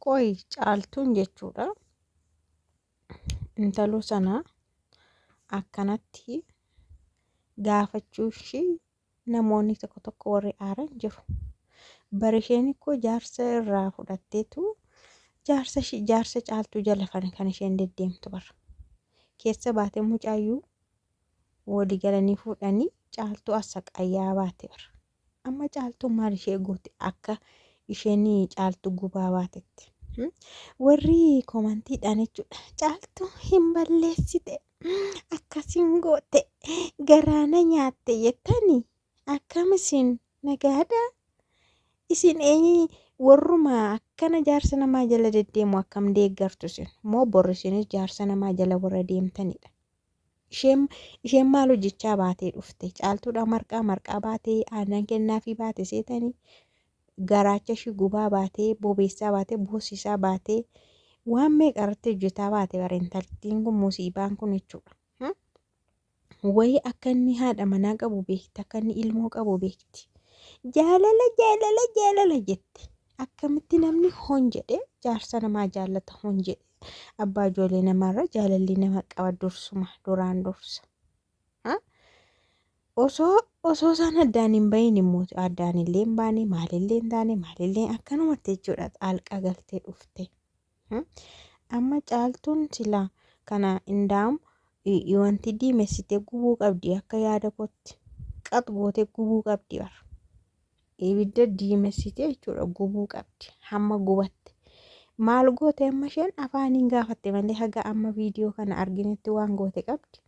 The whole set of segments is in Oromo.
Qoy caaltuun jechuudha. Intaluu sana akkanatti gaafachuu ishii namoonni tokko tokko warri aaran jiru. Bari isheen ikkoo jaarsa irraa fudhatteetu jaarsa caaltuu jala kan isheen deddeemtu bara. Keessa baatee mucaayyuu walii galanii fuudhanii caaltuu Assaqayyaa baate bara. Amma caaltuu maal ishee goote akka isheen caaltuu gubaa baatetti. Warri komantiidhaan jechuudha. Caaltuu hin balleessite akkasiin goote garaana nyaatte jettanii akkam isin nagaadha. Isin warruma akkana jaarsa namaa jala deddeemu akkam deeggartu isin moo borri isinis jaarsa namaa jala warra deemtanidha. Isheen maal hojjechaa baatee dhufte caaltuudha marqaa baatee aannan kennaafii baate seetanii garaacha ishii gubaa baatee bobeessaa baatee boosisaa baatee waan meeqarratti hojjetaa baate bara intaltiin kun musiibaan kun jechuudha. Wayii akka inni haadha manaa qabu beekti akka inni ilmoo qabu beekti. Jaalala jette akkamitti namni hon jedhe jaarsa namaa jaallata hon jedhe abbaa ijoollee namaarra jaalalli nama qaba duraan dursa. Osoo isaan addaan hin bahin immoo addaan illee hin baane maalillee hin taane maalillee akkanumatti jechuudha xaalqa galtee dhufte. Amma caaltuun silaa kana indaamu wanti diimessitee gubuu qabdi akka yaada kootti qaxgootee gubuu qabdi bara. Ibidda diimessitee jechuudha gubuu qabdi hamma gubatte. Maal goote amma isheen afaaniin gaafatte malee haga amma viidiyoo kana arginetti waan goote qabdi.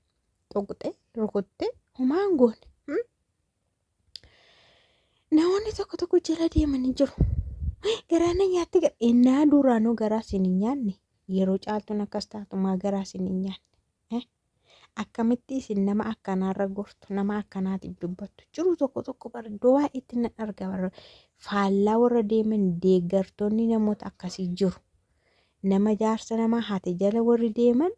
Tuqxe rukutte homaan goone. Namoonni tokko jala deemanii jiru. Garaana nyaatti innaa duraanuu garaa isin hin nyaanne yeroo caaltuun akkas taatumaa garaa isin hin nyaanne. Akkamitti isin nama akkanaarra gortu nama akkanaatiif dubbattu jiru tokko bara du'aa itti nan arga bara faallaa warra deeman deeggartoonni namoota akkasii jiru. Nama jaarsa namaa haate jala warri deeman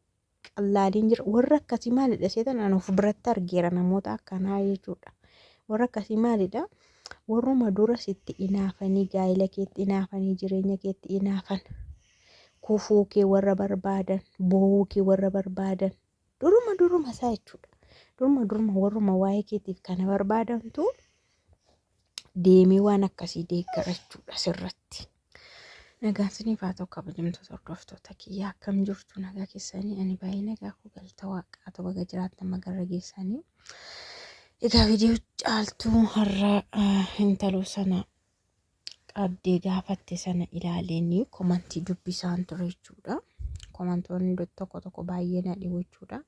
qallaaliin jira warra akkasii maalidha seetan anuuf biratti argeera namoota akkanaa jechuudha. Warra akkasii maalidha warruma dura sitti inaafanii gaa'ila keetti inaafanii jireenya keetti inaafan kufuu kee warra barbaadan boo'uu kee warra barbaadan duruma isaa jechuudha. Duruma warruma waa'ee keetiif kana barbaadantu deemee waan akkasii deeggarachuudha sirratti. Nagaan siniif haa ta'u kabajamtoota hordoftoota kiyyaa akkam jirtu nagaa keessanii ani baay'ee nagaa koo galata waaqaa ta'u baga jiraattan magarra geessanii. Egaa viidiyoo caaltuu har'a intaluu sana qabdee gaafatte sana ilaaleenii komantii dubbisaan ture jechuudha. Komantoonni tokko baay'ee na dhibu jechuudha.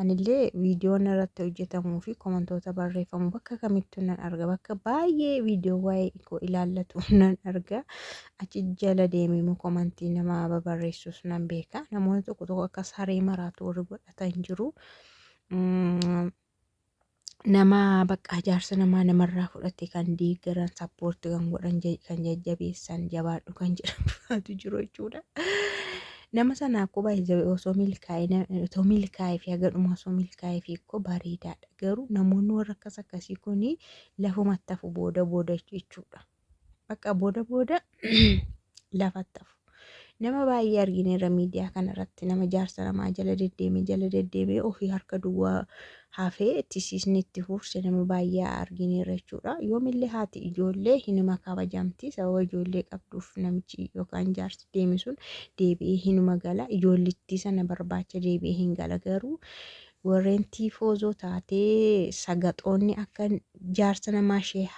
Anillee viidiyoon irratti hojjetamuu fi komantoota barreeffamu bakka kamittuu nan arga bakka baay'ee viidiyoo waa'ee ikoo ilaallatu nan arga achi jala deemee komantii nama babarreessus nan beeka. Namoonni tokko akka saree maraatu warri godhatan jiru. Nama bakka jaarsa namarraa fudhate kan deeggaran sappoortii kan godhan kan jajjabeessan jabaadhu kan jedhamu jiru jechuudha. Nama sana akkuma osoo milkaa'ee fi agadhuma osoo milkaa'ee fi ikkoo bareedaadha. Garuu namoonni warra akkasii kuni lafumatti hafu booda jechuudha. Bakka booda lafatti hafu. Nama baay'ee argineerra miidiyaa kanarratti nama jaarsa namaa jala deddeemee ofii harka duwwaa hafee tisiisni itti fuurse nama baay'ee argineerra jechuudha. Yoomillee haati ijoollee hinuma kabajamti sababa ijoollee qabduuf namichi yookaan jaarsi deeme sun deebi'ee hinuma gala ijoollittii sana barbaacha deebi'ee hin gala garuu warreen tiifoozoo taatee sagaxoonni akka jaarsa namaa ishee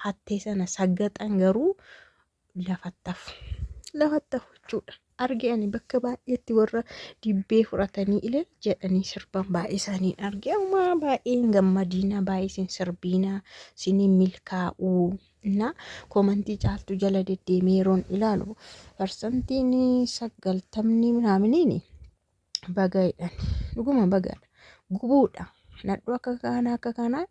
hattee sana sagaxan garuu lafatti hafu jechuudha. Arganii bakka baay'eetti warra dibbee fudhatanii ilal jedhanii sirban baay'ee isaanii argee amma baay'een gammadiina baay'ee sirbiina siniin milkaa'uu na komantii caaltuu jala deddeemee yeroon ilaalu parsantiin 90 minaaminiin bagaadhaan dhuguma bagaadha gubuudha nadhu akka kanaa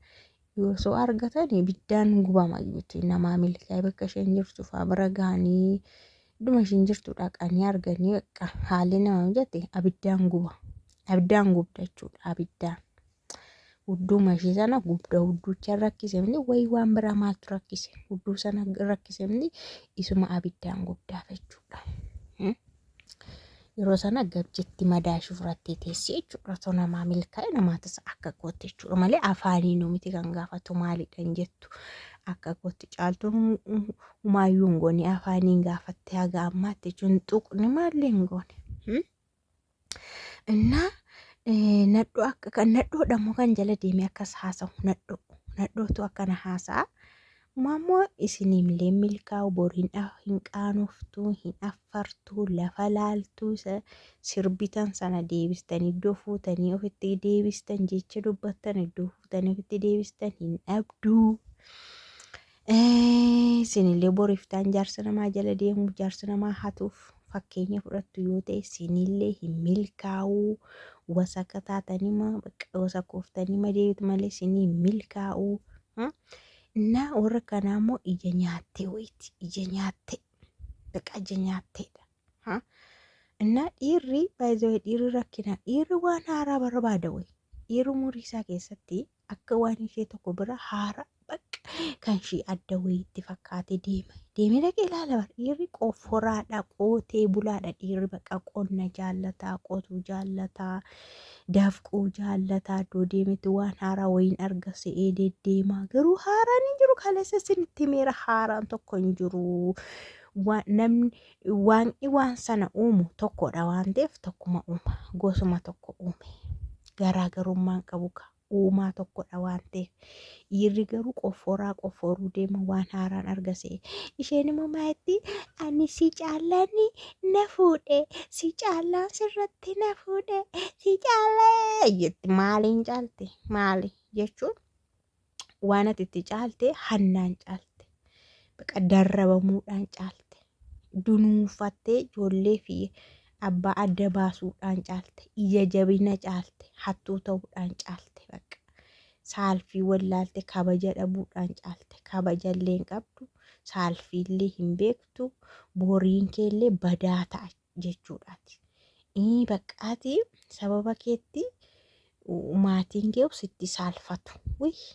yoo argatan ibiddaan gubama jechuudha. Nama milkaa'ee bakka isheen jirtu fa'aa bira gahanii dhuma isheen jirtu dhaqanii arganii akka haalli nama mijate abiddaan gubda jechuudha. Abiddaan hudduma ishee sana gubda hudduucha rakkise miti wayii waan biraa maaltu rakkise hudduu sana rakkise miti isuma abiddaan gubdaaf jechuudha. yeroo sana gabjetti madaashii fudhattee teessee jechuudha. Osoo namaa milkaa'e namaatis akka goote jechuudha malee afaaniin miti kan gaafatu maalidhaan jettu akka goote caaltuun humaayyuu hin goone afaaniin gaafatte haga ammaatti jechuun tuqni maallee hin goone. Innaa nadhoo akka kan nadhoodhamoo kan jala deemee akkas haasa'u nadhootu akkana haasa'a. Maammoo isinimlee milkaa'u boriin hin qaanoftuu hin affartuu lafa laaltuu sirbitan sana deebistan iddoo fuutanii ofitti deebistan jecha dubbattan iddoo fuutanii ofitti deebistan hin dhabduu. Isinillee boriiftaan jaarsa namaa jala deemu jaarsa namaa hatuuf fakkeenya fudhattu yoo ta'e isinillee hin milkaa'uu wasaka taatanima wasa kooftanima deebitu malee isinii milkaa'uu. Na warra kanaa immoo ija nyaattee wayiiti ija nyaattee baqa ija nyaatteedha. Innaa dhiirri baay'ee dhiirri rakkina dhiirri waan haaraa barbaada wayi dhiirri umurii isaa keessatti akka waan ishee tokko bira haara baqa kan ishee adda wayiitti fakkaate deemee dhaqee ilaala dhiirri qofforaadha qotee bulaadha dhiirri baqa qonna jaallataa qotuu jaallataa. Dafquu jaallataa iddoo deemetti waan haaraa wayiin arga se'ee deddeemaa garuu haaraan hin jiru kaleessa isinitti meera haaraan tokko hin jiru. Namni waan sana uumu tokkodha waan ta'eef tokkuma uuma gosuma tokko uume garaagarummaan qabu uumaa tokkodha waan ta'eef dhiirri garuu qofforuu deema waan haaraan arga se'e isheen immoo maayitti ani si caallanni na fuudhe si caallaan sirratti na fuudhe si caallee jetti maaliin caalte maali jechuun waan ati itti caalte hannaan caalte baqa darrabamuudhaan caalte dunuunfattee ijoollee fi abbaa adda baasuudhaan caalte ija jabina caalte hattuu ta'uudhaan caalte baqa saalfii wallaalte kabaja dhabuudhaan caalte kabajallee hin qabdu saalfiillee hin beektu boriin keellee badaa ta'a jechuudhaati. Baqqaati sababa keetti maatiin kee sitti saalfatu.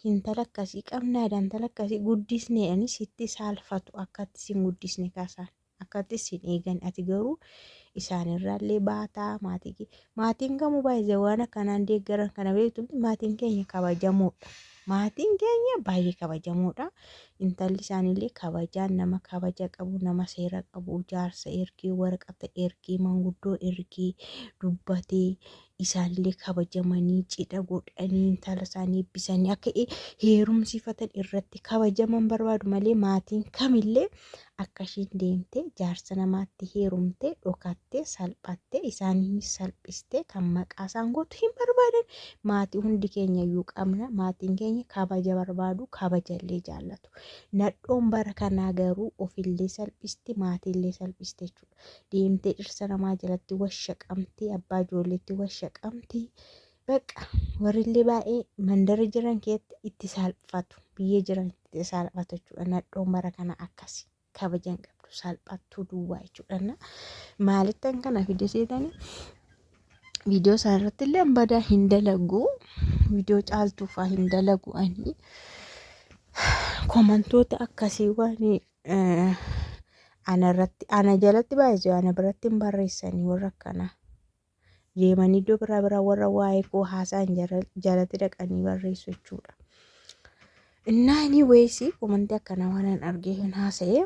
Intala akkasii qabnaadha intala akkasii guddisneedhaan sitti saalfatu akkatti sin guddisne kaasaan akkatti sin eegan ati garuu isaanirraallee baataa maatiin kamuu baay'ee waan akkanaan deeggaran kana beektu maatiin keenya kabajamoodha. Maatiin keenya baay'ee kabajamoodha. Intalli isaanillee kabajaan nama kabaja qabu nama seera qabu jaarsa ergee waraqata ergee manguddoo ergee dubbatee isaanillee kabajamanii cidha godhanii intala isaanii eebbisanii akka heerumsiifatan irratti kabajaman barbaadu malee maatiin kamillee akka isheen deemtee jaarsa namaatti heerumtee dhokattee salphattee isaaniinis salphistee kan maqaa isaan gootu hin barbaadan. Maatii hundi keenya iyyuu qabna maatiin keenya kabaja barbaadu kabajallee jaallatu. Nadhoon bara kanaa garuu ofillee salphisti maatiillee salphiste jechuudha. Deemtee dhirsa namaa jalatti washaqamtee abbaa ijoolleetti washaqamtee baqa warrillee baay'ee mandara jiran keetti itti salphatu biyyee jiran itti salphatu jechuudha. Nadhoon bara kana akkasi kabajan qabdu salphattuu duwwaa jechuudha. Maalittan kana fide seetanii viidiyoo isaarratti illee badaa hin dalagu viidiyoo caaltuufaa hin dalagu ani komantoota akkasii waan ana jalatti baay'ee ana biratti hin barreessanii warra akkanaa deemanii iddoo biraa warra waa'ee koo haasaan jalatti dhaqanii barreessu jechuudha. Innaa inni weesii komantii akkanaa waan argee hin haasa'ee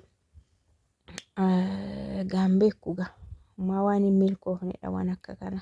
gaambeekku maa waan hin milkoofnedha waan akka kana.